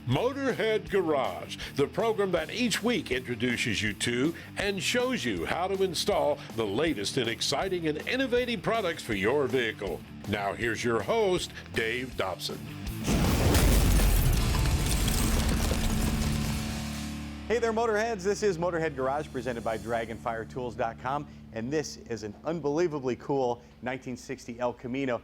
Motorhead Garage, the program that each week introduces you to and shows you how to install the latest in exciting and innovative products for your vehicle. Now here's your host, Dave Dobson. Hey there, Motorheads. This is Motorhead Garage presented by Dragonfire Tools.com, and this is an unbelievably cool 1960 El Camino.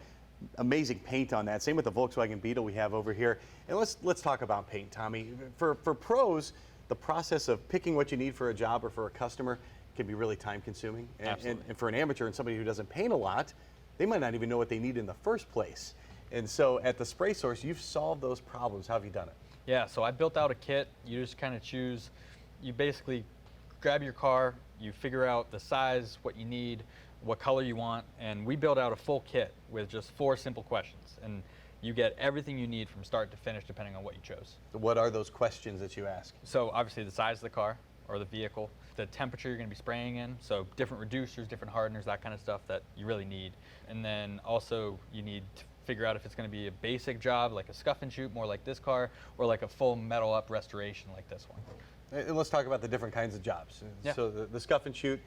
Amazing paint on that. Same with the Volkswagen Beetle we have over here. And let's talk about paint, Tommy. For pros, the process of picking what you need for a job or for a customer can be really time consuming. And for an amateur and somebody who doesn't paint a lot, they might not even know what they need in the first place. And so at the Spray Source, you've solved those problems. How have you done it? Yeah, so I built out a kit. You just kind of choose, you basically grab your car, you figure out the size, what you need, what color you want, and we build out a full kit with just 4 simple questions. And you get everything you need from start to finish depending on what you chose. What are those questions that you ask? So obviously the size of the car or the vehicle, the temperature you're going to be spraying in, so different reducers, different hardeners, that kind of stuff that you really need. And then also you need to figure out if it's going to be a basic job like a scuff and shoot, more like this car, or like a full metal up restoration like this one. And let's talk about the different kinds of jobs. Yeah. So the scuff and shoot,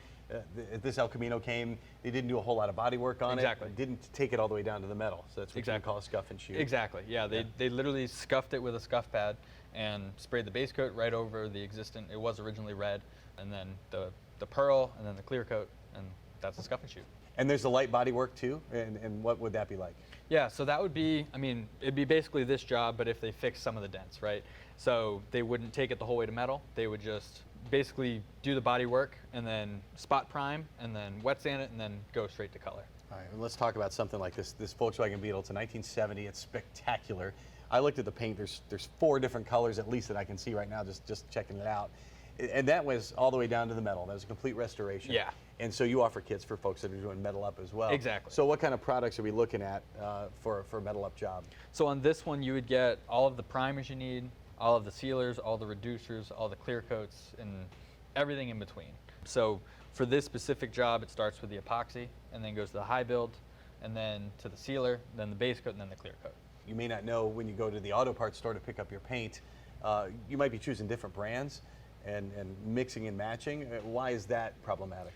this El Camino came, they didn't do a whole lot of body work on Exactly. it. Didn't take it all the way down to the metal. So that's what you call a scuff and shoot. Exactly, yeah. They literally scuffed it with a scuff pad and sprayed the base coat right over the existing, it was originally red, and then the pearl, and then the clear coat, and that's the scuff and shoot. And there's the light body work too, and what would that be like? Yeah, so that would be, I mean, it'd be basically this job, but if they fix some of the dents, right? So they wouldn't take it the whole way to metal. They would just basically do the body work and then spot prime and then wet sand it and then go straight to color. All right, let's talk about something like this Volkswagen Beetle. It's a 1970, it's spectacular. I looked at the paint, there's 4 different colors at least that I can see right now, just checking it out. And that was all the way down to the metal. That was a complete restoration. Yeah. And so you offer kits for folks that are doing metal up as well. Exactly. So what kind of products are we looking at for a metal up job? So on this one, you would get all of the primers you need, all of the sealers, all the reducers, all the clear coats, and everything in between. So for this specific job, it starts with the epoxy, and then goes to the high build, and then to the sealer, then the base coat, and then the clear coat. You may not know when you go to the auto parts store to pick up your paint, you might be choosing different brands and mixing and matching. Why is that problematic?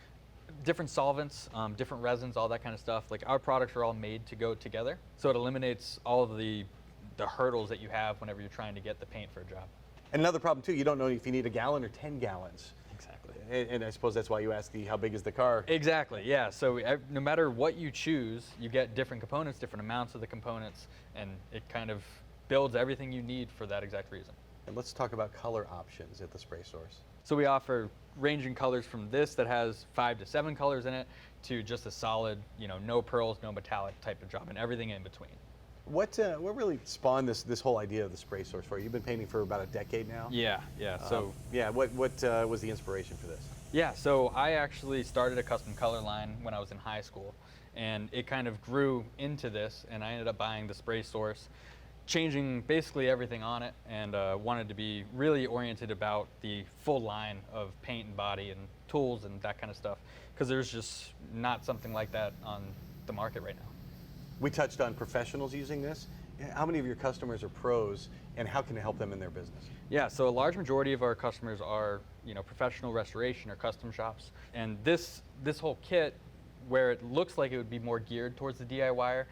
Different solvents, different resins, all that kind of stuff. Like our products are all made to go together, so it eliminates all of the hurdles that you have whenever you're trying to get the paint for a job. And another problem too, you don't know if you need a gallon or 10 gallons. Exactly. And I suppose that's why you asked how big is the car? Exactly, yeah. So no matter what you choose, you get different components, different amounts of the components, and it kind of builds everything you need for that exact reason. And let's talk about color options at the Spray Source. So we offer ranging colors from this that has 5 to 7 colors in it to just a solid, no pearls, no metallic type of job, and everything in between. What really spawned this whole idea of the Spray Source for you? You've been painting for about a decade now? Yeah. So what was the inspiration for this? Yeah, so I actually started a custom color line when I was in high school, and it kind of grew into this, and I ended up buying the Spray Source, changing basically everything on it, and wanted to be really oriented about the full line of paint and body and tools and that kind of stuff, because there's just not something like that on the market right now. We touched on professionals using this. How many of your customers are pros, and how can it help them in their business? Yeah, so a large majority of our customers are, professional restoration or custom shops, and this whole kit, where it looks like it would be more geared towards the DIYer,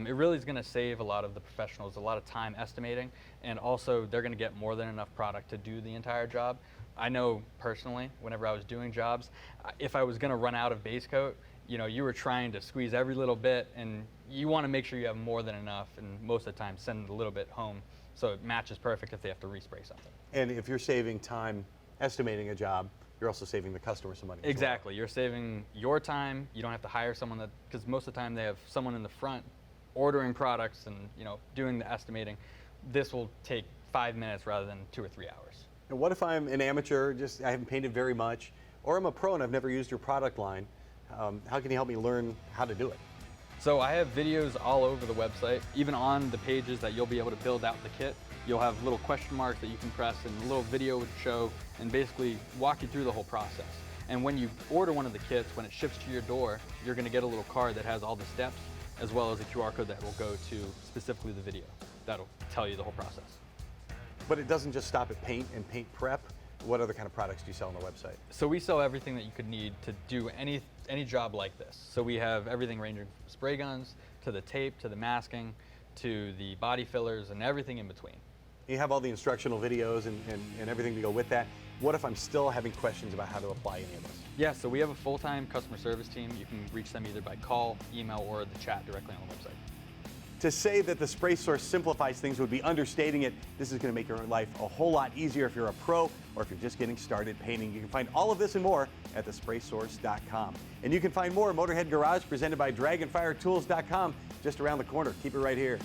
it really is going to save a lot of the professionals a lot of time estimating, and also they're going to get more than enough product to do the entire job. I know personally, whenever I was doing jobs, if I was going to run out of base coat, you were trying to squeeze every little bit, and you want to make sure you have more than enough, and most of the time send a little bit home so it matches perfect if they have to respray something. And if you're saving time estimating a job, you're also saving the customer some money. Exactly. You're saving your time. You don't have to hire someone because most of the time they have someone in the front ordering products and doing the estimating. This will take 5 minutes rather than 2 or 3 hours. And what if I'm an amateur, I haven't painted very much, or I'm a pro and I've never used your product line? How can you help me learn how to do it? So I have videos all over the website, even on the pages that you'll be able to build out the kit. You'll have little question marks that you can press, and a little video would show and basically walk you through the whole process. And when you order one of the kits, when it ships to your door, you're going to get a little card that has all the steps, as well as a QR code that will go to specifically the video. That'll tell you the whole process. But it doesn't just stop at paint and paint prep. What other kind of products do you sell on the website? So we sell everything that you could need to do any job like this. So we have everything ranging from spray guns to the tape to the masking to the body fillers and everything in between. You have all the instructional videos and everything to go with that. What if I'm still having questions about how to apply any of this? Yeah, so we have a full-time customer service team. You can reach them either by call, email, or the chat directly on the website. To say that the Spray Source simplifies things would be understating it. This is going to make your life a whole lot easier if you're a pro or if you're just getting started painting. You can find all of this and more at thespraysource.com. And you can find more Motorhead Garage presented by Dragonfire Tools.com just around the corner. Keep it right here.